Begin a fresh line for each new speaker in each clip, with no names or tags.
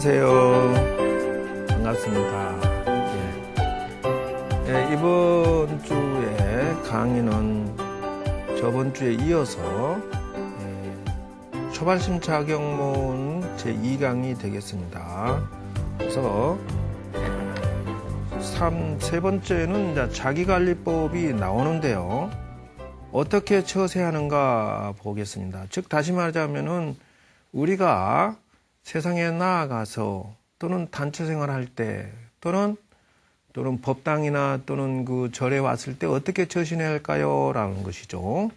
안녕하세요. 반갑습니다. 이번 주에 강의는 저번 주에 이어서 초반심 자격문 제2강이 되겠습니다. 그래서 세 번째는 이제 자기관리법이 나오는데요. 어떻게 처세하는가 보겠습니다. 즉 다시 말하자면은 우리가 세상에 나아가서 또는 단체 생활할 때 또는 법당이나 또는 그 절에 왔을 때 어떻게 처신해야 할까요? 라는 것이죠.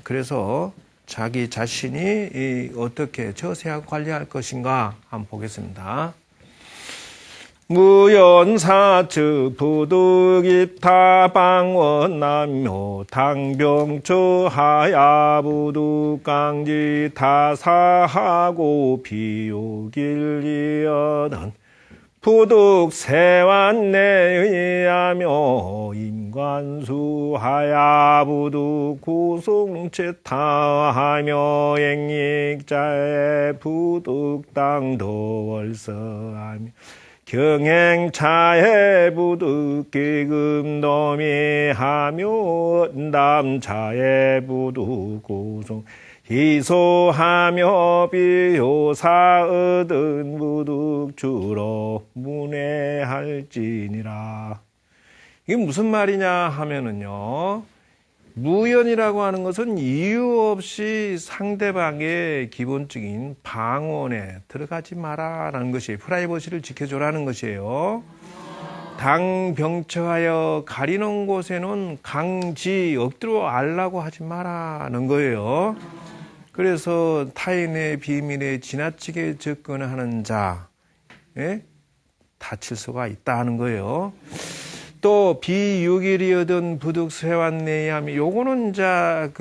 그래서 자기 자신이 어떻게 처세하고 관리할 것인가 한번 보겠습니다. 무연사측 부득입타방원남묘 당병처하야부득강지 타사하고 비유길리어는 부득세완내의하며 임관수하야부득 구승체타하며 앵익자의 부득당도월서하며 경행차에 부득기금도미하며 남차에 부득고송 희소하며 비효사 얻은 부득주로 문해할지니라. 이게 무슨 말이냐 하면은요, 무연이라고 하는 것은 이유 없이 상대방의 기본적인 방언에 들어가지 마라라는 것이 프라이버시를 지켜줘라는 것이에요. 당병처하여 가리는 곳에는 강지 엎드려 알라고 하지 마라는 거예요. 그래서 타인의 비밀에 지나치게 접근하는 자에 다칠 수가 있다는 거예요. 또 비유길이어든 부득세완내의하며 요거는 이제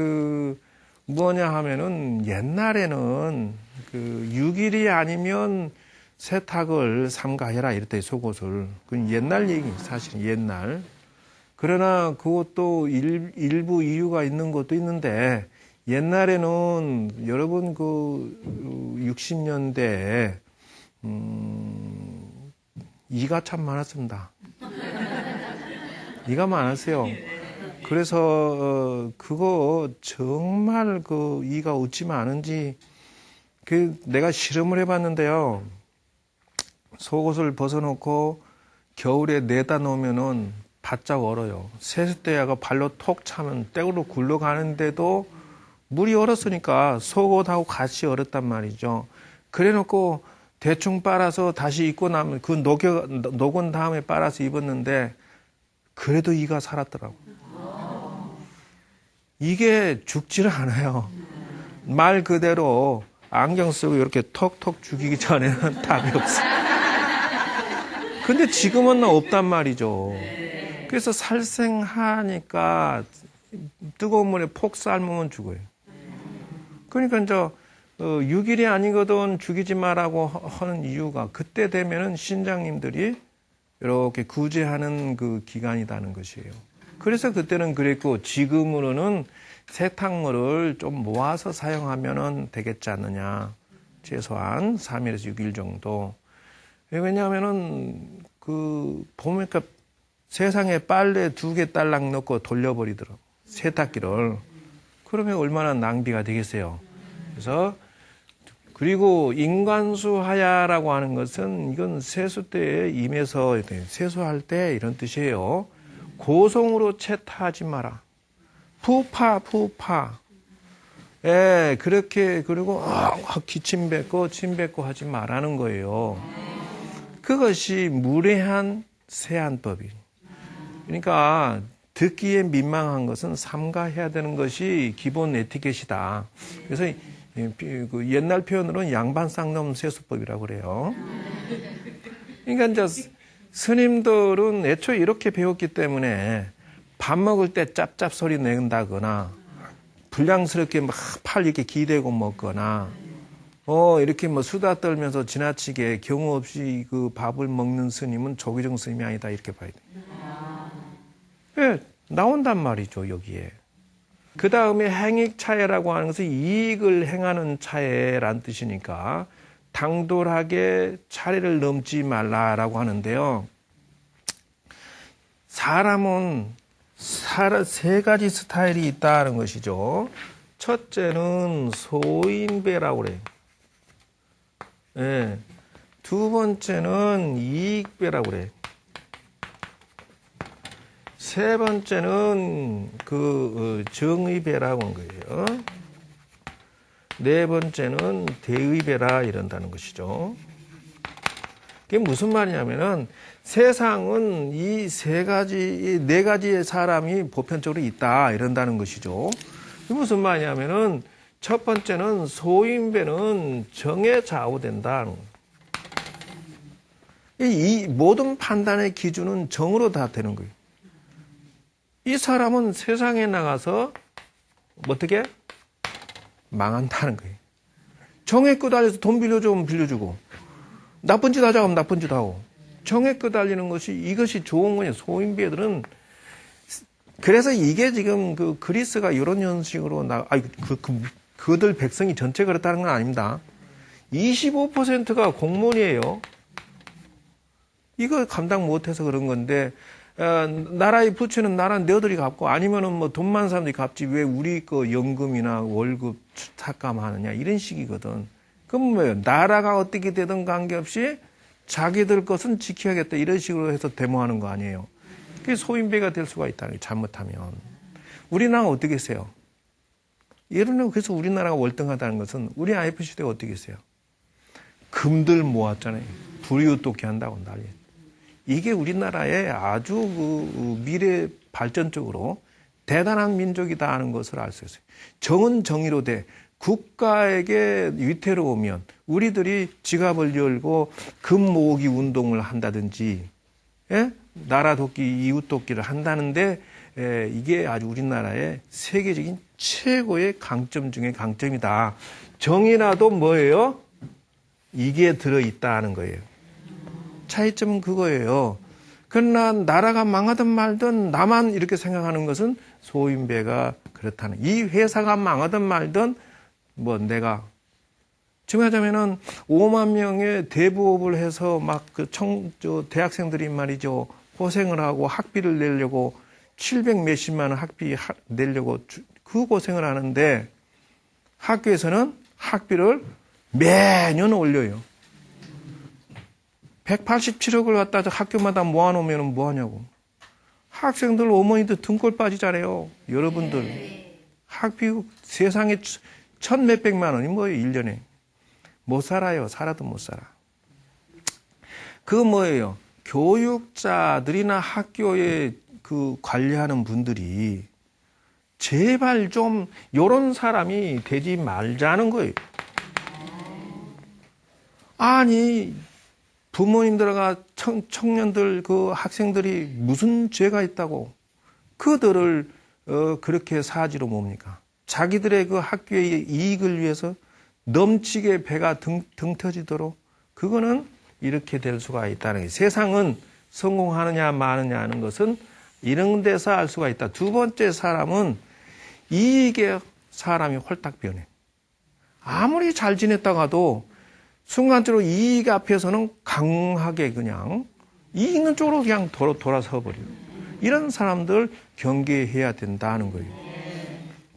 뭐냐 하면은 옛날에는 유길이 아니면 세탁을 삼가해라 이랬대 속옷을. 그건 옛날 얘기 사실 옛날. 그러나 그것도 일부 이유가 있는 것도 있는데 옛날에는 여러분 60년대에 이가 참 많았습니다. 이가 많았어요. 그래서 그거 정말 이가 웃지 않은지 내가 실험을 해봤는데요. 속옷을 벗어놓고 겨울에 내다 놓으면은 바짝 얼어요. 세숫대야가 발로 톡 차면 떼구로 굴러가는데도 물이 얼었으니까 속옷하고 같이 얼었단 말이죠. 그래놓고 대충 빨아서 다시 입고 나면 녹은 다음에 빨아서 입었는데 그래도 이가 살았더라고요. 이게 죽지를 않아요. 말 그대로 안경 쓰고 이렇게 톡톡 죽이기 전에는 답이 없어요. 근데 지금은 없단 말이죠. 그래서 살생하니까 뜨거운 물에 폭 삶으면 죽어요. 그러니까 이제 유길이 아니거든 죽이지 마라고 하는 이유가 그때 되면은 신장님들이 이렇게 구제하는 기간이라는 것이에요. 그래서 그때는 그랬고 지금으로는 세탁물을 좀 모아서 사용하면은 되겠지 않느냐. 최소한 3일에서 6일 정도. 왜냐하면은 보니까 세상에 빨래 2개 딸랑 넣고 돌려버리더라고. 세탁기를. 그러면 얼마나 낭비가 되겠어요. 그래서 그리고 인관수하야라고 하는 것은 이건 세수 때에 임해서 세수할 때 이런 뜻이에요. 고성으로 채타하지 마라. 푸파. 그렇게 그리고 기침 뱉고 침 뱉고 하지 말라는 거예요. 그것이 무례한 세안법이. 그러니까 듣기에 민망한 것은 삼가해야 되는 것이 기본 에티켓이다. 그래서 옛날 표현으로는 양반 쌍놈 세수법이라고 그래요. 그러니까 이제 스님들은 애초에 이렇게 배웠기 때문에 밥 먹을 때 짭짭 소리 낸다거나 불량스럽게 막 팔 이렇게 기대고 먹거나 이렇게 수다 떨면서 지나치게 경우 없이 밥을 먹는 스님은 조기정 스님이 아니다 이렇게 봐야 돼요. 네, 나온단 말이죠 여기에. 그 다음에 행익차해라고 하는 것은 이익을 행하는 차해란 뜻이니까 당돌하게 차례를 넘지 말라라고 하는데요. 사람은 세 가지 스타일이 있다는 것이죠. 첫째는 소인배라고 그래요. 예. 두 번째는 이익배라고 그래요. 세 번째는 정의배라고 하는 거예요. 네 번째는 대의배라 이런다는 것이죠. 그게 무슨 말이냐면은 세상은 이 네 가지의 사람이 보편적으로 있다 이런다는 것이죠. 이게 무슨 말이냐면은 첫 번째는 소인배는 정에 좌우된다. 이 모든 판단의 기준은 정으로 다 되는 거예요. 이 사람은 세상에 나가서 어떻게 망한다는 거예요. 정에 끄달려서 돈 빌려주면 빌려주고 나쁜 짓 하자고 하면 나쁜 짓 하고 정에 끄달리는 이것이 좋은 거예요. 소인배들은 그래서 이게 지금 그리스가 이런 형식으로 그들 백성이 전체 그렇다는 건 아닙니다. 25%가 공무원이에요. 이거 감당 못해서 그런 건데 나라의 부채는 나라 너희들이 갚고 아니면은 뭐 돈 많은 사람들이 갚지 왜 우리 연금이나 월급 삭감하느냐 이런 식이거든. 그럼 뭐예요? 나라가 어떻게 되든 관계없이 자기들 것은 지켜야겠다 이런 식으로 해서 데모하는 거 아니에요. 그게 소인배가 될 수가 있다는 게 잘못하면. 우리나라가 어떻게 했어요? 그래서 우리나라가 월등하다는 것은 우리 IMF 시대가 어떻게 했어요? 금들 모았잖아요. 불이웃돕기 한다고 난리. 이게 우리나라의 아주 미래 발전적으로 대단한 민족이다 하는 것을 알 수 있어요. 정은 정의로 돼. 국가에게 위태로우면 우리들이 지갑을 열고 금 모으기 운동을 한다든지, 예? 나라 돕기, 이웃 돕기를 한다는데, 이게 아주 우리나라의 세계적인 최고의 강점 중에 강점이다. 정의라도 뭐예요? 이게 들어있다 하는 거예요. 차이점은 그거예요. 그러나 나라가 망하든 말든 나만 이렇게 생각하는 것은 소인배가 그렇다는. 이 회사가 망하든 말든 내가 지금 하자면은 5만 명의 대부업을 해서 막 대학생들이 말이죠 고생을 하고 학비를 내려고 700 몇십만 원 학비 내려고 그 고생을 하는데 학교에서는 학비를 매년 올려요. 187억을 갖다 학교마다 모아놓으면 뭐하냐고. 학생들 어머니들 등골 빠지잖아요. 여러분들. 학비 세상에 1,몇백만 원이 뭐예요, 1년에. 못 살아요. 살아도 못 살아. 그거 뭐예요? 교육자들이나 학교에 관리하는 분들이 제발 좀 요런 사람이 되지 말자는 거예요. 아니, 부모님들과 청년들, 학생들이 무슨 죄가 있다고 그들을 그렇게 사지로 뭡니까? 자기들의 학교의 이익을 위해서 넘치게 배가 등 터지도록 그거는 이렇게 될 수가 있다는 거예요. 세상은 성공하느냐 마느냐 하는 것은 이런 데서 알 수가 있다. 두 번째 사람은 이익에 사람이 홀딱 변해. 아무리 잘 지냈다가도 순간적으로 이익 앞에서는 강하게 그냥 이익 있는 쪽으로 그냥 돌아서 버려요. 이런 사람들 경계해야 된다는 거예요.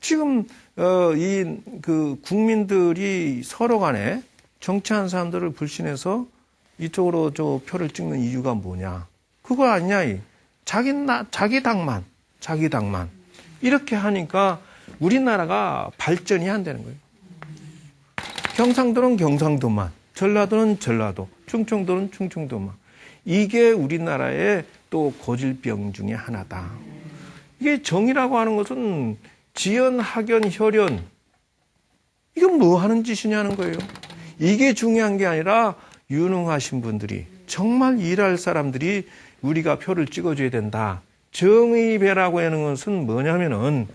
지금 국민들이 서로 간에 정치하는 사람들을 불신해서 이쪽으로 표를 찍는 이유가 뭐냐? 그거 아니냐? 자기 당만 이렇게 하니까 우리나라가 발전이 안 되는 거예요. 경상도는 경상도만, 전라도는 전라도, 충청도는 충청도만. 이게 우리나라의 또 고질병 중에 하나다. 이게 정의라고 하는 것은 지연, 학연, 혈연. 이건 뭐 하는 짓이냐는 거예요. 이게 중요한 게 아니라 유능하신 분들이, 정말 일할 사람들이 우리가 표를 찍어줘야 된다. 정의배라고 하는 것은 뭐냐면은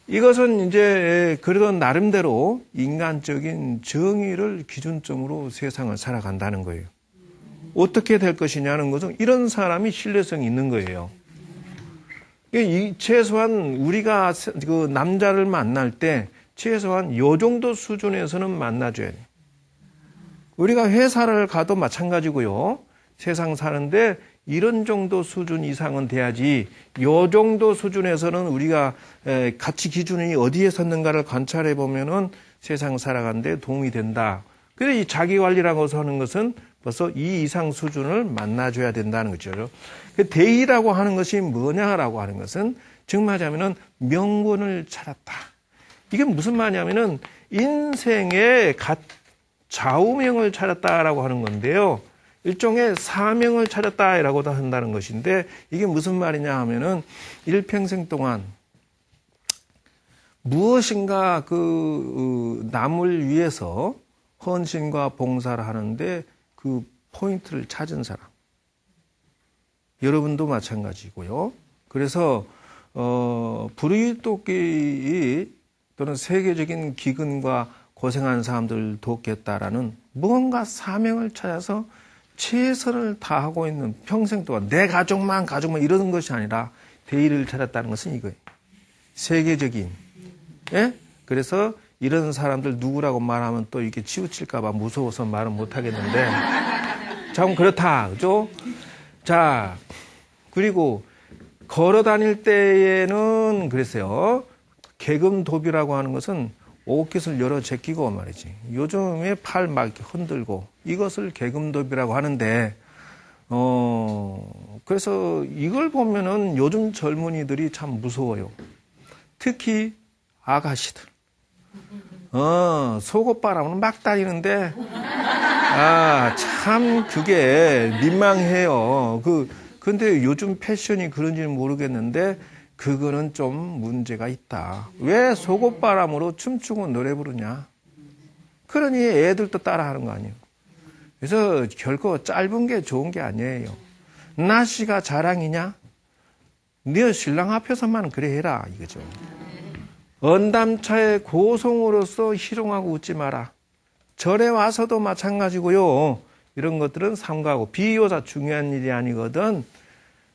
이것은 이제 그래도 나름대로 인간적인 정의를 기준점으로 세상을 살아간다는 거예요. 어떻게 될 것이냐는 것은 이런 사람이 신뢰성이 있는 거예요. 최소한 우리가 남자를 만날 때 최소한 요 정도 수준에서는 만나줘야 돼. 우리가 회사를 가도 마찬가지고요. 세상 사는데 이런 정도 수준 이상은 돼야지 요 정도 수준에서는 우리가 가치 기준이 어디에 섰는가를 관찰해 보면은 세상 살아가는데 도움이 된다. 그래서 이 자기 관리라고 하는 것은 벌써 이 이상 수준을 만나줘야 된다는 거죠. 대의라고 하는 것이 뭐냐라고 하는 것은 즉 말하자면은 명분을 찾았다. 이게 무슨 말이냐면은 인생의 좌우명을 찾았다라고 하는 건데요. 일종의 사명을 찾았다라고도 한다는 것인데 이게 무슨 말이냐 하면은 일평생 동안 무엇인가 남을 위해서 헌신과 봉사를 하는데 그 포인트를 찾은 사람. 여러분도 마찬가지고요. 그래서 불의돕기 또는 세계적인 기근과 고생하는 사람들을 돕겠다라는 무언가 사명을 찾아서 최선을 다하고 있는 평생 동안 내 가족만 이러는 것이 아니라 대의를 찾았다는 것은 이거예요. 세계적인. 예? 그래서 이런 사람들 누구라고 말하면 또 이렇게 치우칠까봐 무서워서 말은 못하겠는데 참 그렇다. 그죠? 자, 그리고 걸어 다닐 때에는 그랬어요. 개금도비라고 하는 것은 옷깃을 열어 제끼고 말이지. 요즘에 팔 막 이렇게 흔들고 이것을 개금도비라고 하는데, 그래서 이걸 보면은 요즘 젊은이들이 참 무서워요. 특히 아가씨들. 속옷바람은 막 다니는데, 참 그게 민망해요. 근데 요즘 패션이 그런지는 모르겠는데, 그거는 좀 문제가 있다. 왜 속옷바람으로 춤추고 노래 부르냐? 그러니 애들도 따라하는 거 아니에요. 그래서 결코 짧은 게 좋은 게 아니에요. 나씨가 자랑이냐? 네 신랑 앞에서만 그래 해라 이거죠. 언담차의 고송으로서 희롱하고 웃지 마라. 절에 와서도 마찬가지고요. 이런 것들은 삼가하고 비교자 중요한 일이 아니거든.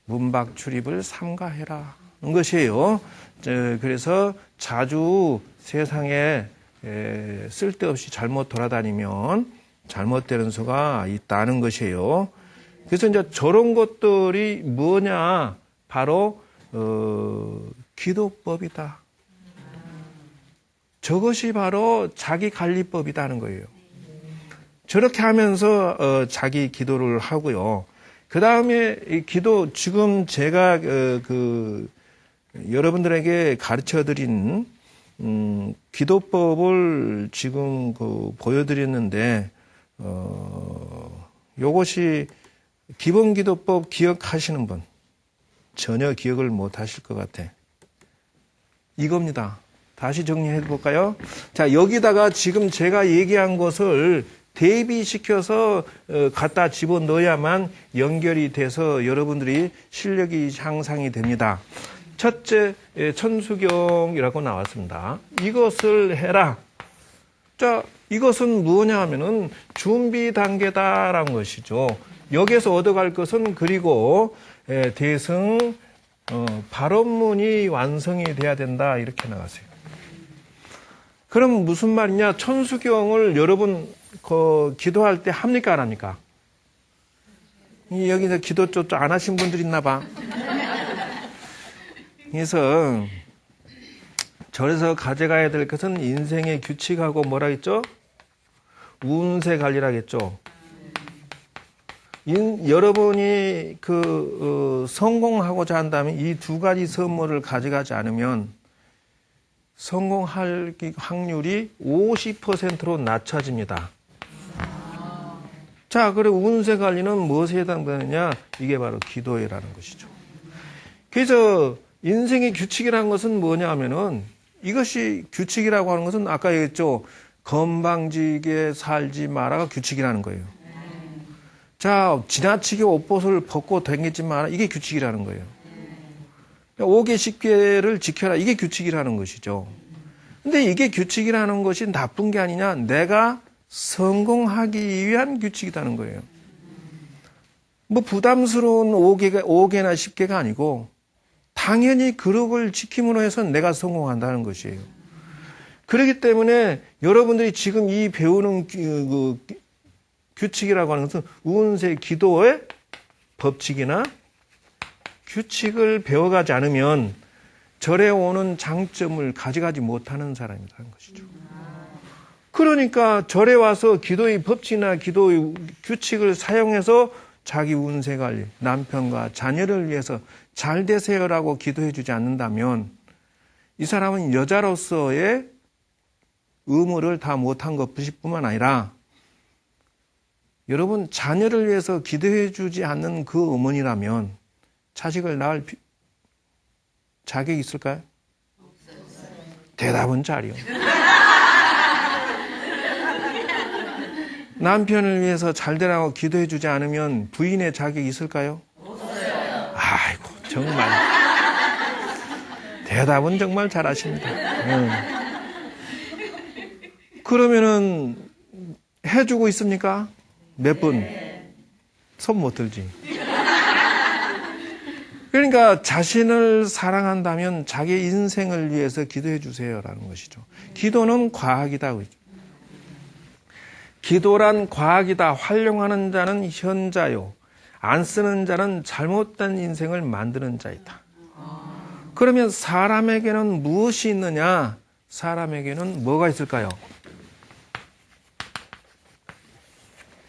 문박 출입을 삼가해라. 것이에요. 그래서 자주 세상에 쓸데없이 잘못 돌아다니면 잘못되는 수가 있다는 것이에요. 그래서 이제 저런 것들이 뭐냐? 바로 기도법이다. 저것이 바로 자기 관리법이다는 거예요. 저렇게 하면서 자기 기도를 하고요. 그 다음에 기도 지금 제가 여러분들에게 가르쳐드린 기도법을 지금 보여드렸는데 요것이 기본 기도법 기억하시는 분 전혀 기억을 못 하실 것 같아. 이겁니다. 다시 정리해 볼까요? 자, 여기다가 지금 제가 얘기한 것을 대비시켜서 갖다 집어넣어야만 연결이 돼서 여러분들이 실력이 향상이 됩니다. 첫째, 천수경이라고 나왔습니다. 이것을 해라. 자, 이것은 뭐냐 하면은 준비 단계다라는 것이죠. 여기에서 얻어갈 것은 그리고 대승 발언문이 완성이 돼야 된다 이렇게 나왔어요. 그럼 무슨 말이냐? 천수경을 여러분 기도할 때 합니까 안 합니까? 여기서 기도 좀 안 하신 분들 있나 봐. 그래서 절에서 가져가야 될 것은 인생의 규칙하고 뭐라 했죠? 운세 관리라겠죠. 여러분이 성공하고자 한다면 이 두 가지 선물을 가져가지 않으면 성공할 확률이 50%로 낮춰집니다. 자, 그리고 운세 관리는 무엇에 해당되느냐? 이게 바로 기도회라는 것이죠. 그래서 인생의 규칙이라는 것은 뭐냐 하면은 이것이 규칙이라고 하는 것은 아까 얘기했죠. 건방지게 살지 마라가 규칙이라는 거예요. 자, 지나치게 옷벗을 벗고 다니지 마라. 이게 규칙이라는 거예요. 5개 10개를 지켜라. 이게 규칙이라는 것이죠. 근데 이게 규칙이라는 것이 나쁜 게 아니냐? 내가 성공하기 위한 규칙이라는 거예요. 뭐 부담스러운 5개나 10개가 아니고 당연히 그룹을 지킴으로 해서 내가 성공한다는 것이에요. 그렇기 때문에 여러분들이 지금 이 배우는 규칙이라고 하는 것은 운세 기도의 법칙이나 규칙을 배워가지 않으면 절에 오는 장점을 가져가지 못하는 사람이라는 것이죠. 그러니까 절에 와서 기도의 법칙이나 기도의 규칙을 사용해서 자기 운세 관리, 남편과 자녀를 위해서 잘 되세요라고 기도해 주지 않는다면 이 사람은 여자로서의 의무를 다 못한 것뿐만 아니라 여러분 자녀를 위해서 기도해 주지 않는 그 어머니라면 자식을 낳을 자격이 있을까요? 없어요. 대답은 잘이요. 남편을 위해서 잘 되라고 기도해 주지 않으면 부인의 자격이 있을까요? 없어요. 아이고 정말 대답은 정말 잘하십니다. 그러면은 해주고 있습니까? 몇 분? 손 못 들지. 그러니까 자신을 사랑한다면 자기 인생을 위해서 기도해 주세요라는 것이죠. 기도는 과학이다. 기도란 과학이다. 활용하는 자는 현자요. 안 쓰는 자는 잘못된 인생을 만드는 자이다. 그러면 사람에게는 무엇이 있느냐? 사람에게는 뭐가 있을까요?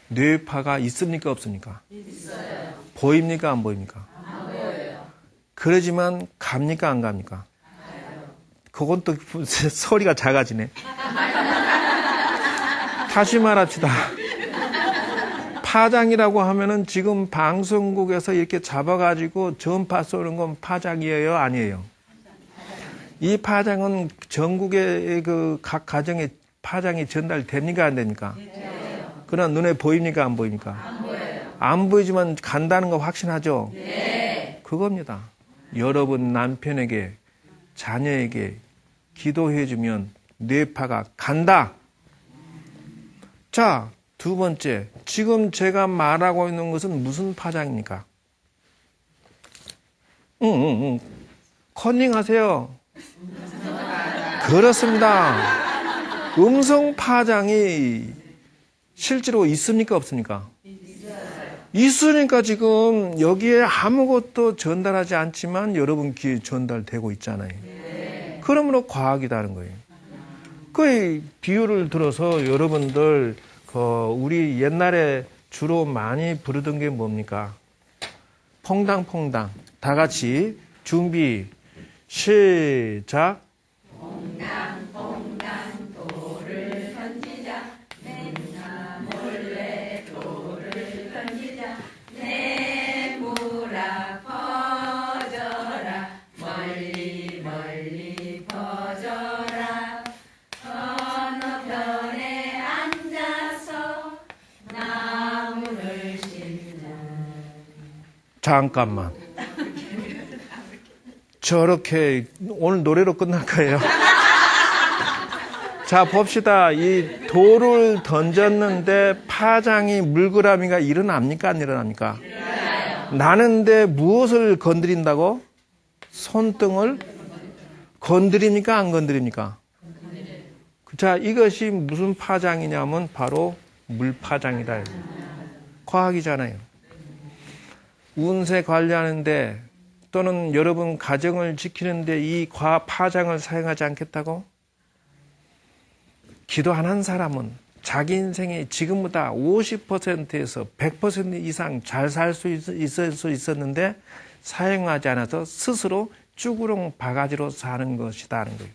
뇌파가 있습니까? 없습니까? 있어요. 보입니까? 안 보입니까? 안 보여요. 그러지만 갑니까? 안 갑니까? 가요. 그건 또 소리가 작아지네. 다시 말합시다. 파장이라고 하면은 지금 방송국에서 이렇게 잡아가지고 전파 쏘는 건 파장이에요? 아니에요? 이 파장은 전국의 그 각 가정에 파장이 전달됩니까? 안 됩니까? 그러나 눈에 보입니까? 안 보입니까? 안 보여요. 안 보이지만 간다는 거 확신하죠? 네. 그겁니다. 여러분 남편에게, 자녀에게 기도해주면 뇌파가 간다. 자, 두 번째. 지금 제가 말하고 있는 것은 무슨 파장입니까? 컨닝하세요. 그렇습니다. 음성 파장이 실제로 있습니까? 없습니까? 있으니까 지금 여기에 아무것도 전달하지 않지만 여러분 귀에 전달되고 있잖아요. 그러므로 과학이라는 거예요. 그 비유를 들어서 여러분들 우리 옛날에 주로 많이 부르던 게 뭡니까? 퐁당퐁당. 다 같이 준비 시작. 퐁당퐁당 돌을 던지자. 맨나 몰래 돌을 던지자. 내무라 퍼져라. 멀리 멀리 퍼져라. 건너편에 앉아서 나무를 심자. 잠깐만. 저렇게 오늘 노래로 끝날까요? 자, 봅시다. 이 돌을 던졌는데 파장이 물끄러미가 일어납니까? 안 일어납니까? 나는데 무엇을 건드린다고? 손등을 건드립니까? 안 건드립니까? 자, 이것이 무슨 파장이냐면 바로 물파장이다. 과학이잖아요. 운세 관리하는데 또는 여러분 가정을 지키는데 이 파장을 사용하지 않겠다고? 기도 안 한 사람은 자기 인생이 지금보다 50%에서 100% 이상 잘 살 수 있었는데 사용하지 않아서 스스로 쭈구렁 바가지로 사는 것이다는 거예요.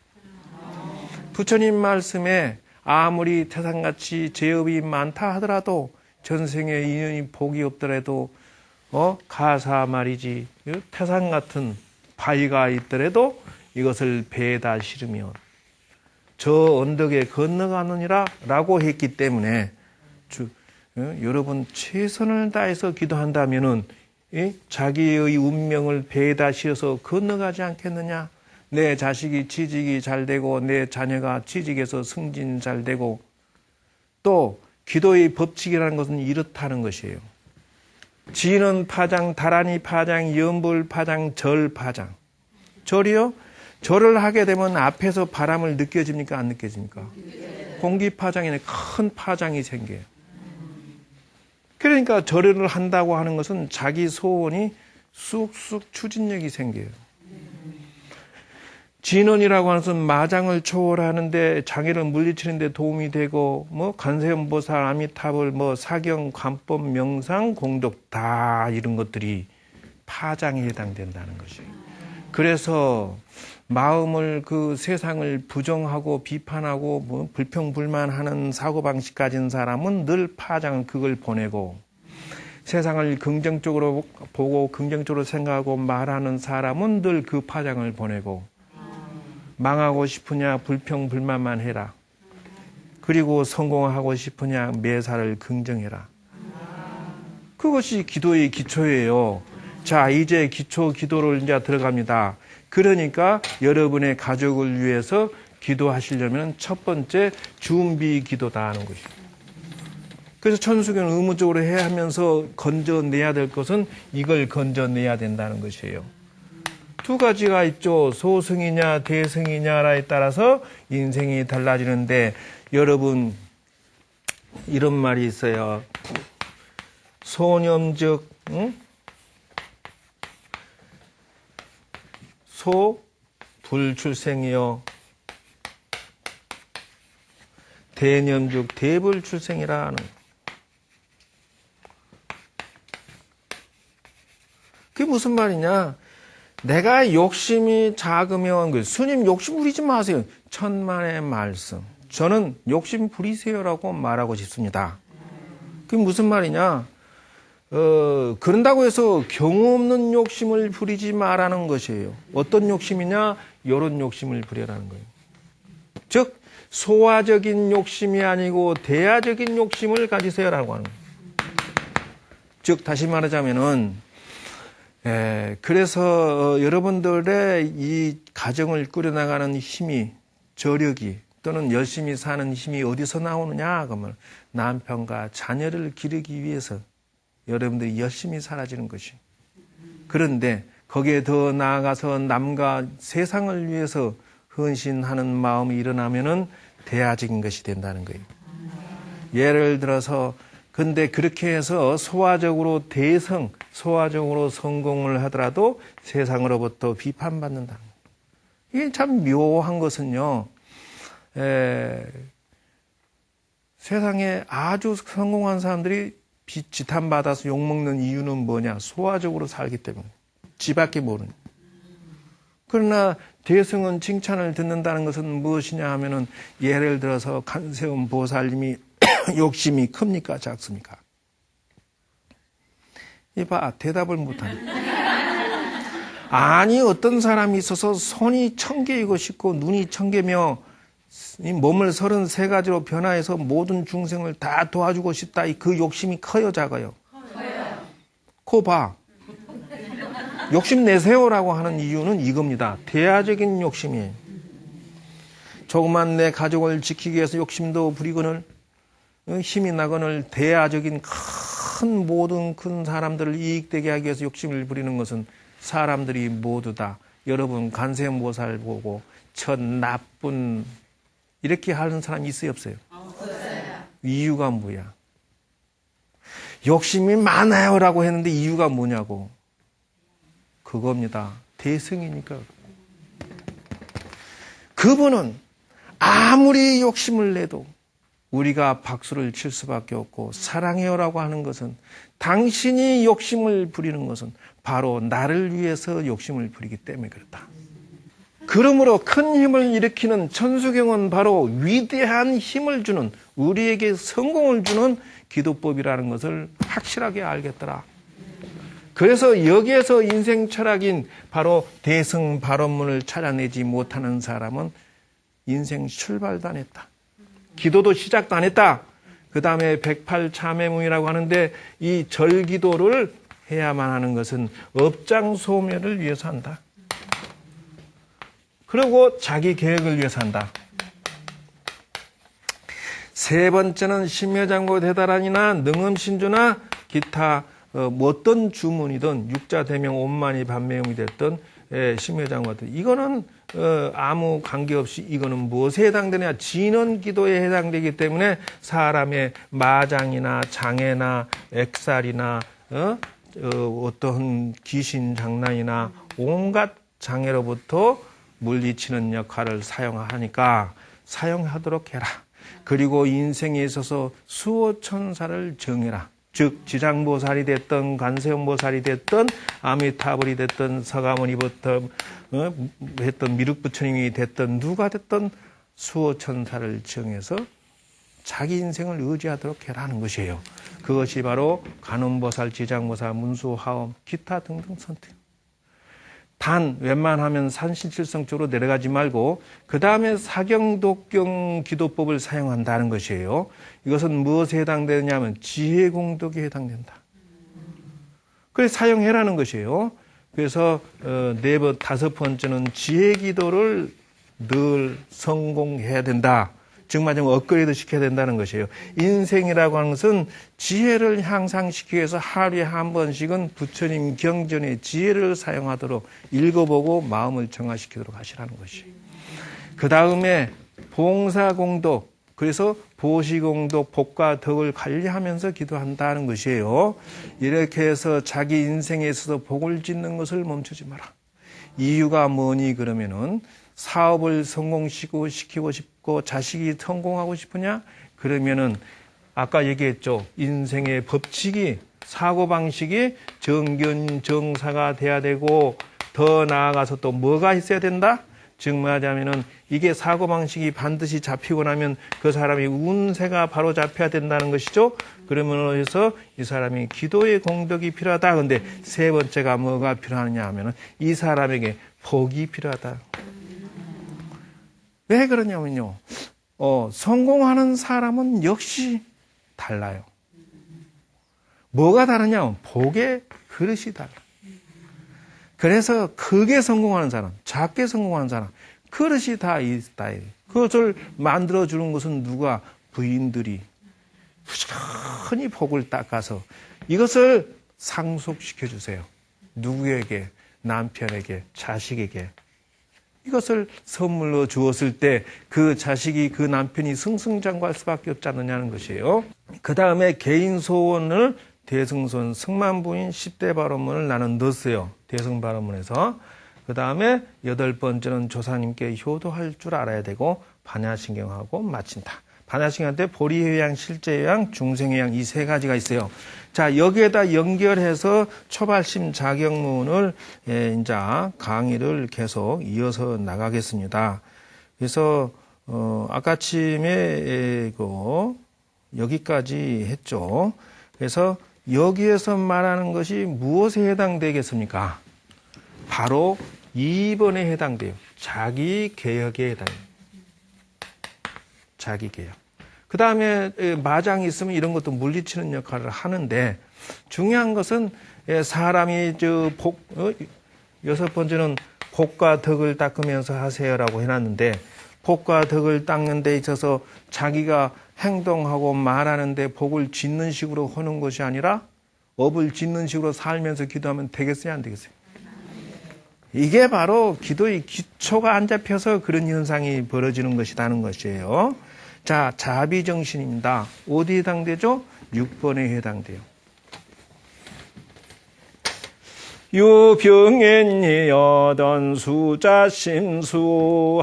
부처님 말씀에 아무리 태산같이 죄업이 많다 하더라도 전생에 인연이 복이 없더라도 가사 말이지 태산 같은 바위가 있더라도 이것을 배에다 실으면 저 언덕에 건너가느니라 라고 했기 때문에 여러분 최선을 다해서 기도한다면은 자기의 운명을 배에다 실어서 건너가지 않겠느냐. 내 자식이 취직이 잘 되고 내 자녀가 취직해서 승진 잘 되고 또 기도의 법칙이라는 것은 이렇다는 것이에요. 지는 파장, 다란이 파장, 연불 파장, 절 파장. 절이요? 절을 하게 되면 앞에서 바람을 느껴집니까? 안 느껴집니까? 공기 파장이네 큰 파장이 생겨요. 그러니까 절을 한다고 하는 것은 자기 소원이 쑥쑥 추진력이 생겨요. 진언이라고 하는 것은 마장을 초월하는데 장애를 물리치는 데 도움이 되고 뭐 관세음보살, 아미타불, 뭐 사경, 관법, 명상, 공덕 다 이런 것들이 파장에 해당된다는 것이에요. 그래서 마음을 그 세상을 부정하고 비판하고 뭐 불평불만하는 사고방식 가진 사람은 늘 파장을 그걸 보내고 세상을 긍정적으로 보고 긍정적으로 생각하고 말하는 사람은 늘 그 파장을 보내고 망하고 싶으냐 불평불만만 해라. 그리고 성공하고 싶으냐 매사를 긍정해라. 그것이 기도의 기초예요. 자, 이제 기초 기도를 이제 들어갑니다. 그러니까 여러분의 가족을 위해서 기도하시려면 첫 번째 준비 기도다 하는 것이에요. 그래서 천수교는 의무적으로 해야 하면서 건져내야 될 것은 이걸 건져내야 된다는 것이에요. 두 가지가 있죠. 소승이냐 대승이냐에 따라서 인생이 달라지는데 여러분 이런 말이 있어요. 소념즉 소 불출생이요 대념즉 대불출생이라는. 그게 무슨 말이냐? 내가 욕심이 작으면 스님 욕심 부리지 마세요. 천만의 말씀. 저는 욕심 부리세요라고 말하고 싶습니다. 그게 무슨 말이냐? 그런다고 해서 경우 없는 욕심을 부리지 말라는 것이에요. 어떤 욕심이냐? 이런 욕심을 부려라는 거예요. 즉 소화적인 욕심이 아니고 대화적인 욕심을 가지세요라고 하는 거예요. 즉 다시 말하자면은 그래서 여러분들의 이 가정을 꾸려나가는 힘이 저력이 또는 열심히 사는 힘이 어디서 나오느냐 그러면 남편과 자녀를 기르기 위해서 여러분들이 열심히 살아지는 것이. 그런데 거기에 더 나아가서 남과 세상을 위해서 헌신하는 마음이 일어나면은 대화적인 것이 된다는 거예요. 예를 들어서 근데 그렇게 해서 소화적으로 소화적으로 성공을 하더라도 세상으로부터 비판받는다. 이게 참 묘한 것은요. 세상에 아주 성공한 사람들이 지탄받아서 욕먹는 이유는 뭐냐? 소화적으로 살기 때문에. 지밖에 모르는. 그러나 대승은 칭찬을 듣는다는 것은 무엇이냐 하면은 예를 들어서 관세음 보살님이 욕심이 큽니까? 작습니까? 이봐, 대답을 못하네. 아니, 어떤 사람이 있어서 손이 1000개이고 싶고 눈이 1000개며 몸을 33가지로 변화해서 모든 중생을 다 도와주고 싶다. 그 욕심이 커요, 작아요? 커요. 코 봐. 욕심 내세요라고 하는 이유는 이겁니다. 대화적인 욕심이에요. 조그만 내 가족을 지키기 위해서 욕심도 부리거늘 힘이 나거늘 대화적인 모든 큰 사람들을 이익되게 하기 위해서 욕심을 부리는 것은 사람들이 모두 다 여러분 관세음보살 보고 저 나쁜 이렇게 하는 사람이 있어요 없어요? 없어요. 이유가 뭐야? 욕심이 많아요라고 했는데 이유가 뭐냐고. 그겁니다. 대승이니까. 그분은 아무리 욕심을 내도 우리가 박수를 칠 수밖에 없고 사랑해요라고 하는 것은 당신이 욕심을 부리는 것은 바로 나를 위해서 욕심을 부리기 때문에 그렇다. 그러므로 큰 힘을 일으키는 천수경은 바로 위대한 힘을 주는 우리에게 성공을 주는 기도법이라는 것을 확실하게 알겠더라. 그래서 여기에서 인생 철학인 바로 대승 발언문을 찾아내지 못하는 사람은 인생 출발도 안 했다. 기도도 시작도 안 했다. 그 다음에 108참회문이라고 하는데 이 절기도를 해야만 하는 것은 업장소멸을 위해서 한다. 그리고 자기 계획을 위해서 한다. 세 번째는 심여장고 대다란이나 능음신주나 기타 어떤 주문이든 육자대명 온만이 반매음이 됐든 심회장 같은 이거는 아무 관계없이 이거는 무엇에 해당되냐? 진언기도에 해당되기 때문에 사람의 마장이나 장애나 액살이나 어떤 귀신 장난이나 온갖 장애로부터 물리치는 역할을 사용하니까 사용하도록 해라. 그리고 인생에 있어서 수호천사를 정해라. 즉 지장보살이 됐던 관세음보살이 됐던 아미타불이 됐던 서가모니부터 했던 미륵부처님이 됐던 누가 됐던 수호천사를 정해서 자기 인생을 의지하도록 해라는 것이에요. 그것이 바로 관음보살, 지장보살, 문수화엄, 기타 등등 선택. 단 웬만하면 산신칠성 쪽으로 내려가지 말고 그 다음에 사경독경 기도법을 사용한다는 것이에요. 이것은 무엇에 해당되느냐면 지혜공덕에 해당된다. 그래서 사용해라는 것이에요. 그래서 다섯 번째는 지혜기도를 늘 성공해야 된다. 즉 말하자면 업그레이드 시켜야 된다는 것이에요. 인생이라고 하는 것은 지혜를 향상시키기 위해서 하루에 한 번씩은 부처님 경전의 지혜를 사용하도록 읽어보고 마음을 정화시키도록 하시라는 것이에요. 그 다음에 봉사공덕, 그래서 보시공덕, 복과 덕을 관리하면서 기도한다는 것이에요. 이렇게 해서 자기 인생에 있어서 복을 짓는 것을 멈추지 마라. 이유가 뭐니 그러면은 사업을 성공시키고 싶고 자식이 성공하고 싶으냐? 그러면은 아까 얘기했죠. 인생의 법칙이 사고방식이 정견정사가 돼야 되고 더 나아가서 또 뭐가 있어야 된다? 즉 말하자면은 이게 사고방식이 반드시 잡히고 나면 그 사람이 운세가 바로 잡혀야 된다는 것이죠. 그러면서 해서 이 사람이 기도의 공덕이 필요하다. 근데 세 번째가 뭐가 필요하느냐 하면은 이 사람에게 복이 필요하다. 왜 그러냐면요. 성공하는 사람은 역시 달라요. 뭐가 다르냐? 복의 그릇이 달라. 그래서 크게 성공하는 사람, 작게 성공하는 사람, 그릇이 다 있다. 그것을 만들어주는 것은 누가? 부인들이 부지런히 복을 닦아서 이것을 상속시켜주세요. 누구에게? 남편에게, 자식에게. 이것을 선물로 주었을 때 그 자식이 그 남편이 승승장구할 수밖에 없지 않느냐는 것이에요. 그 다음에 개인 소원을 대승소원 승만부인 10대 발언문을 나는 넣었어요. 대승발언문에서. 그 다음에 8번째는 조사님께 효도할 줄 알아야 되고 반야신경하고 마친다. 반야신경한테 보리회양, 실제회양, 중생회양 이 세 가지가 있어요. 자, 여기에다 연결해서 초발심 자격문을 이제 강의를 계속 이어서 나가겠습니다. 그래서 아까침에 여기까지 했죠. 그래서 여기에서 말하는 것이 무엇에 해당되겠습니까? 바로 2번에 해당돼요. 자기 개혁에 해당해요. 자기 개혁. 그 다음에 마장이 있으면 이런 것도 물리치는 역할을 하는데 중요한 것은 사람이 여섯 번째는 복과 덕을 닦으면서 하세요라고 해놨는데 복과 덕을 닦는 데 있어서 자기가 행동하고 말하는데 복을 짓는 식으로 하는 것이 아니라 업을 짓는 식으로 살면서 기도하면 되겠어요? 안 되겠어요? 이게 바로 기도의 기초가 안 잡혀서 그런 현상이 벌어지는 것이라는 것이에요. 자, 자비정신입니다. 어디에 해당되죠? 6번에 해당돼요. 유병엔이 여던 수자심수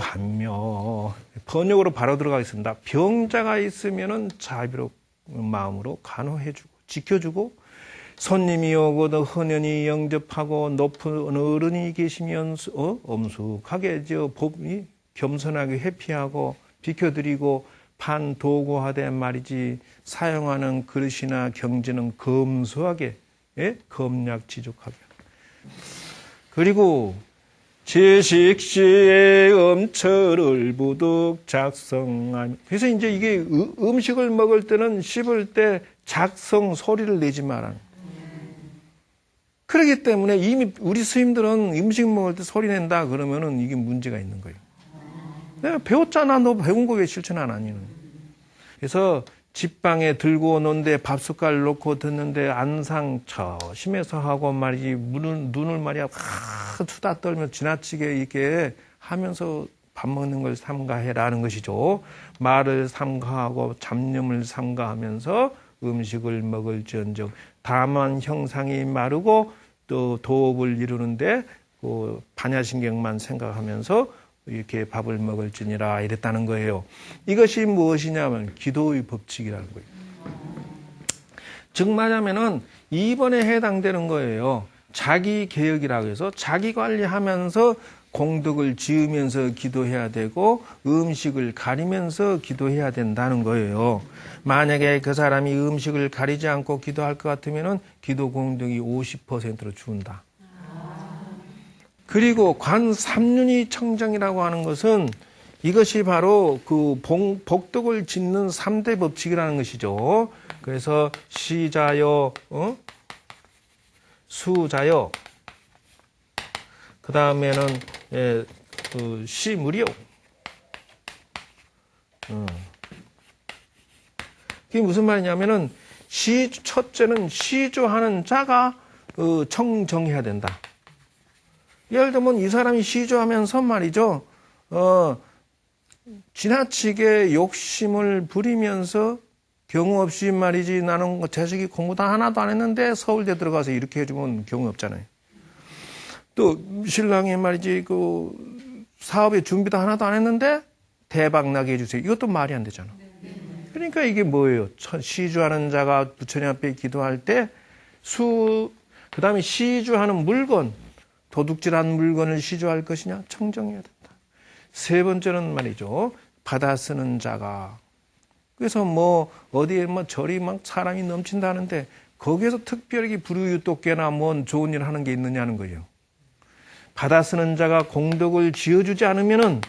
한묘. 번역으로 바로 들어가겠습니다. 병자가 있으면은 자비로 마음으로 간호해주고 지켜주고 손님이 오고도 헌연히 영접하고 높은 어른이 계시면 엄숙하게 겸손하게 회피하고 비켜드리고 판도구하되 말이지 사용하는 그릇이나 경제는 검소하게 검약지족하게 그리고 제식시에 음철을 부득 작성하며 그래서 이제 이게 음식을 먹을 때는 씹을 때 작성 소리를 내지 말라는 그렇기 때문에 이미 우리 스님들은 음식 먹을 때 소리 낸다 그러면은 이게 문제가 있는 거예요. 내가 배웠잖아. 너 배운 거 왜 실천 안 하니? 그래서 집방에 들고 오는데 밥숟갈 놓고 듣는데 안상처 심해서 하고 말이지 눈을 말이야 수다 떨며 지나치게 이렇게 하면서 밥 먹는 걸 삼가해라는 것이죠. 말을 삼가하고 잡념을 삼가하면서 음식을 먹을지언정 다만 형상이 마르고 또 도업을 이루는데 그 반야신경만 생각하면서 이렇게 밥을 먹을지니라 이랬다는 거예요. 이것이 무엇이냐면 기도의 법칙이라는 거예요. 즉 말하면은 2번에 해당되는 거예요. 자기 개혁이라고 해서 자기 관리하면서 공덕을 지으면서 기도해야 되고 음식을 가리면서 기도해야 된다는 거예요. 만약에 그 사람이 음식을 가리지 않고 기도할 것 같으면은 기도 공덕이 50%로 죽는다. 그리고 관 삼륜이 청정이라고 하는 것은 이것이 바로 그 복덕을 짓는 3대 법칙이라는 것이죠. 그래서 시자요, 수자요, 그 다음에는 시무리요. 그게 무슨 말이냐면은 첫째는 시조하는 자가 청정해야 된다. 예를 들면 이 사람이 시조하면서 말이죠. 지나치게 욕심을 부리면서 경우 없이 말이지 나는 자식이 공부 다 하나도 안 했는데 서울대 들어가서 이렇게 해주면 경우 없잖아요. 또 신랑이 말이지 그 사업의 준비도 하나도 안 했는데 대박 나게 해주세요. 이것도 말이 안 되잖아. 그러니까 이게 뭐예요? 시주하는 자가 부처님 앞에 기도할 때 그 다음에 시주하는 물건, 도둑질한 물건을 시주할 것이냐? 청정해야 된다. 세 번째는 말이죠. 받아 쓰는 자가. 그래서 뭐 어디에 뭐 절이 막 사람이 넘친다는데 거기에서 특별히 불우유독계나 뭔 좋은 일 하는 게 있느냐는 거예요. 받아 쓰는 자가 공덕을 지어주지 않으면은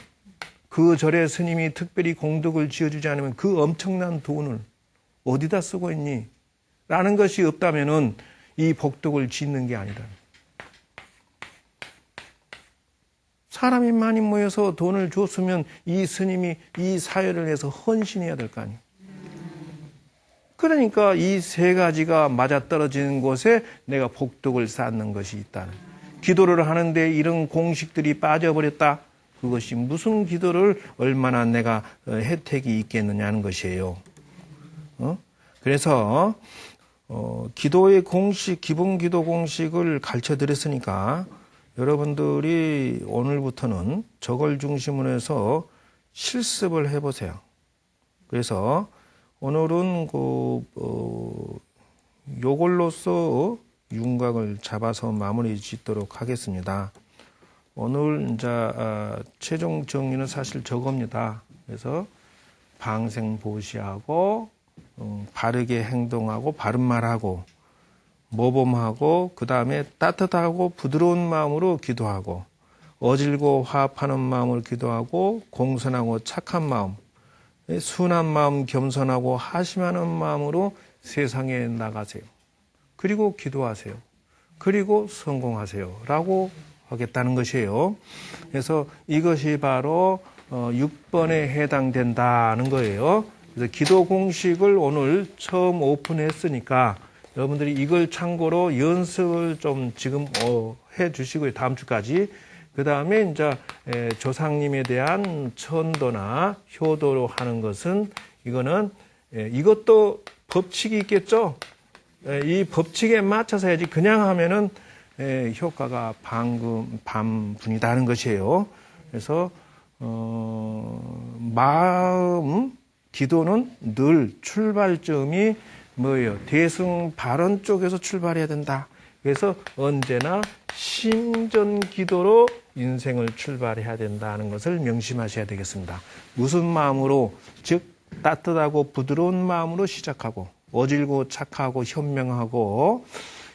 그 절의 스님이 특별히 공덕을 지어주지 않으면 그 엄청난 돈을 어디다 쓰고 있니? 라는 것이 없다면은 이 복덕을 짓는 게 아니다. 사람이 많이 모여서 돈을 줬으면 이 스님이 이 사회를 위해서 헌신해야 될 거 아니에요. 그러니까 이 세 가지가 맞아떨어지는 곳에 내가 복덕을 쌓는 것이 있다. 기도를 하는데 이런 공식들이 빠져버렸다. 그것이 무슨 기도를 얼마나 내가 혜택이 있겠느냐는 것이에요. 그래서 기도의 공식, 기본 기도 공식을 가르쳐 드렸으니까 여러분들이 오늘부터는 저걸 중심으로 해서 실습을 해보세요. 그래서 오늘은 요걸로써 윤곽을 잡아서 마무리 짓도록 하겠습니다. 오늘 이제 최종 정리는 사실 저겁니다. 그래서 방생보시하고 바르게 행동하고 바른 말하고 모범하고 그 다음에 따뜻하고 부드러운 마음으로 기도하고 어질고 화합하는 마음으로 기도하고 공손하고 착한 마음 순한 마음 겸손하고 하심하는 마음으로 세상에 나가세요. 그리고 기도하세요. 그리고 성공하세요. 라고 하겠다는 것이에요. 그래서 이것이 바로 6번에 해당된다는 거예요. 그래서 기도 공식을 오늘 처음 오픈했으니까 여러분들이 이걸 참고로 연습을 좀 지금 해 주시고요. 다음 주까지. 그 다음에 이제 조상님에 대한 천도나 효도로 하는 것은 이거는 이것도 법칙이 있겠죠. 이 법칙에 맞춰서 해야지 그냥 하면은 효과가 반분이다는 것이에요. 그래서 마음 기도는 늘 출발점이 뭐예요? 대승 발언 쪽에서 출발해야 된다. 그래서 언제나 심전 기도로 인생을 출발해야 된다는 것을 명심하셔야 되겠습니다. 무슨 마음으로, 즉 따뜻하고 부드러운 마음으로 시작하고 어질고 착하고 현명하고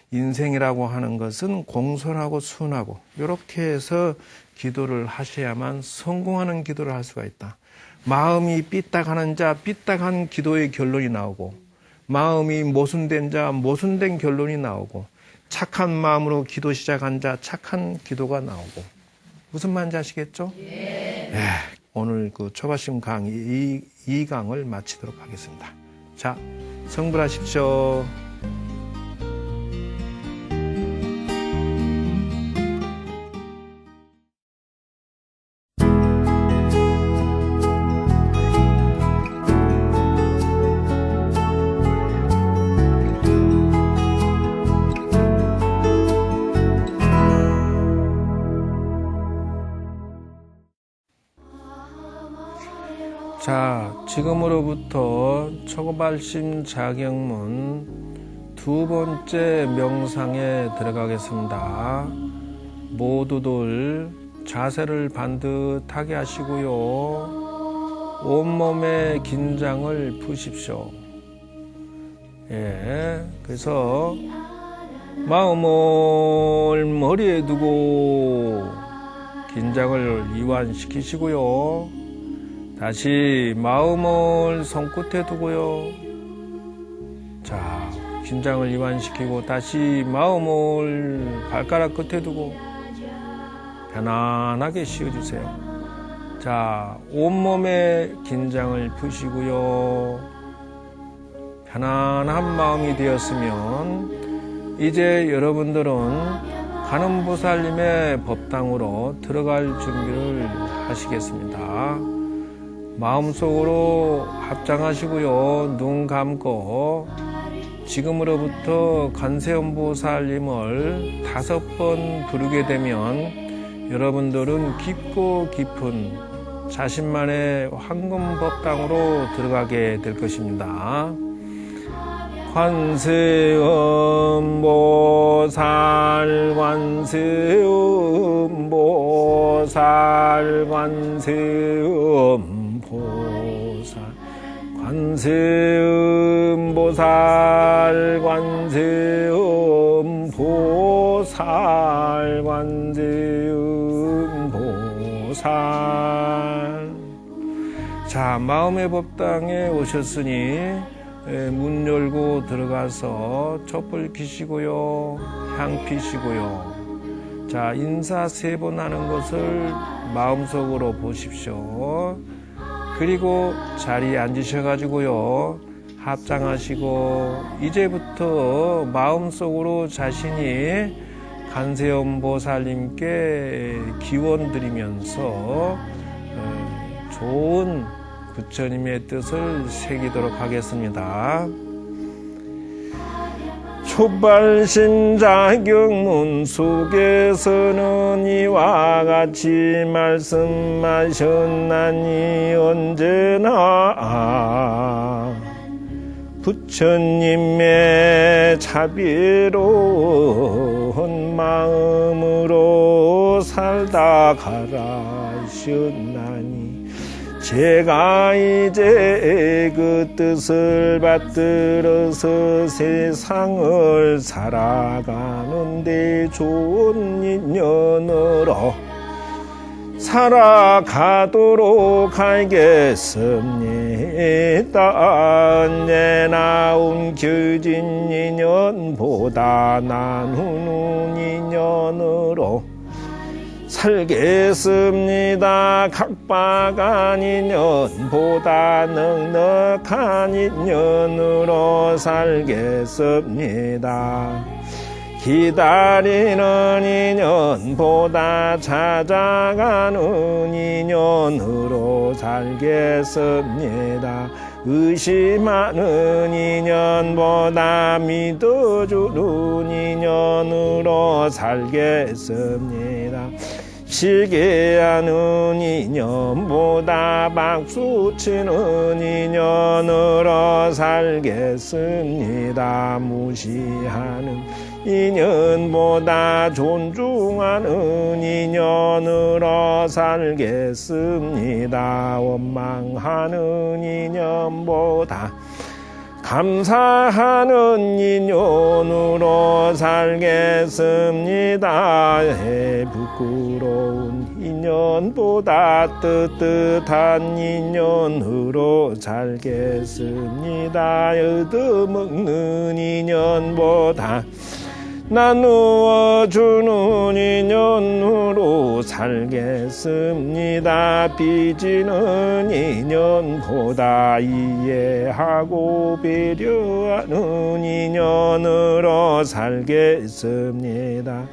인생이라고 하는 것은 공손하고 순하고 이렇게 해서 기도를 하셔야만 성공하는 기도를 할 수가 있다. 마음이 삐딱하는 자 삐딱한 기도의 결론이 나오고 마음이 모순된 자 모순된 결론이 나오고 착한 마음으로 기도 시작한 자 착한 기도가 나오고 무슨 말인지 아시겠죠? 예. 오늘 그 초바심 강의 이 강을 마치도록 하겠습니다. 자, 성불하십시오. 자, 지금으로부터 초급발심 자격문 두 번째 명상에 들어가겠습니다. 모두들 자세를 반듯하게 하시고요. 온몸의 긴장을 푸십시오. 예, 그래서 마음을 머리에 두고 긴장을 이완시키시고요. 다시 마음을 손끝에 두고요. 자, 긴장을 이완시키고 다시 마음을 발가락 끝에 두고 편안하게 쉬어주세요. 자, 온몸의 긴장을 푸시고요. 편안한 마음이 되었으면 이제 여러분들은 관음보살님의 법당으로 들어갈 준비를 하시겠습니다. 마음속으로 합장하시고요. 눈 감고 지금으로부터 관세음보살님을 5번 부르게 되면 여러분들은 깊고 깊은 자신만의 황금법당으로 들어가게 될 것입니다. 관세음보살 관세음보살 관세음보살 관세음보살 관세음보살 관세음보살. 자, 마음의 법당에 오셨으니 문 열고 들어가서 촛불 켜시고요. 향 피시고요. 자, 인사 3번 하는 것을 마음속으로 보십시오. 그리고 자리에 앉으셔가지고요. 합장하시고 이제부터 마음속으로 자신이 관세음보살님께 기원 드리면서 좋은 부처님의 뜻을 새기도록 하겠습니다. 초발심 자격문 속에서는 이와 같이 말씀하셨나니 언제나 부처님의 자비로운 마음으로 살다 가라셨나니 제가 이제 그 뜻을 받들어서 세상을 살아가는데 좋은 인연으로 살아가도록 하겠습니다. 언제나 움켜진 인연보다 나누는 인연으로 살겠습니다. 각박한 인연보다 넉넉한 인연으로 살겠습니다. 기다리는 인연보다 찾아가는 인연으로 살겠습니다. 의심하는 인연보다 믿어주는 인연으로 살겠습니다. 시기하는 인연보다 박수치는 인연으로 살겠습니다. 무시하는 인연보다 존중하는 인연으로 살겠습니다. 원망하는 인연보다 감사하는 인연으로 살겠습니다. 부끄러운 인연보다 뜨뜻한 인연으로 살겠습니다. 얻어먹는 인연보다 나누어주는 인연으로 살겠습니다. 빚지는 인연보다 이해하고 배려하는 인연으로 살겠습니다.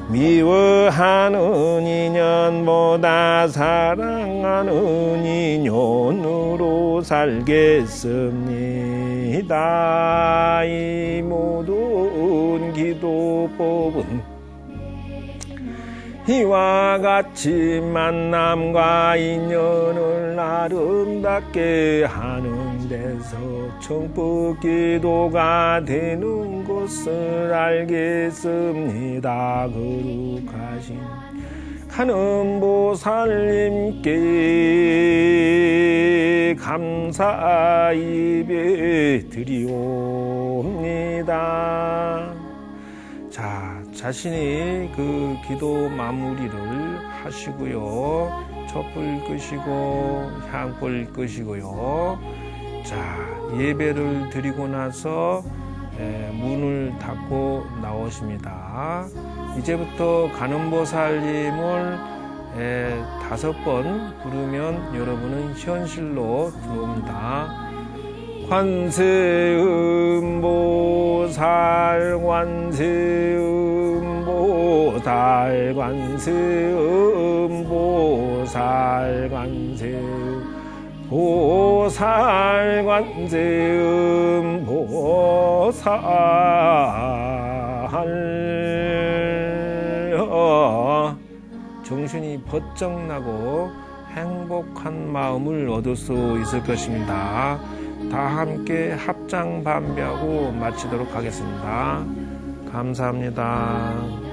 미워하는 인연보다 사랑하는 인연으로 살겠습니다. 이 모든 기도법은 이와 같이 만남과 인연을 아름답게 하는 데서 정법 기도가 되는 것을 알겠습니다. 거룩하신 하느님보살님께 감사 예배 드리옵니다. 자, 자신이 그 기도 마무리를 하시고요. 촛불 끄시고 향불 끄시고요. 자, 예배를 드리고 나서 문을 닫고 나오십니다. 이제부터 관음보살님을 5번 부르면 여러분은 현실로 들어옵니다. 관세음보살 관세음보살 관세음보살 관세음보살 관세음보살 정신이 번쩍 나고 행복한 마음을 얻을 수 있을 것입니다. 다 함께 합장 반배하고 마치도록 하겠습니다. 감사합니다.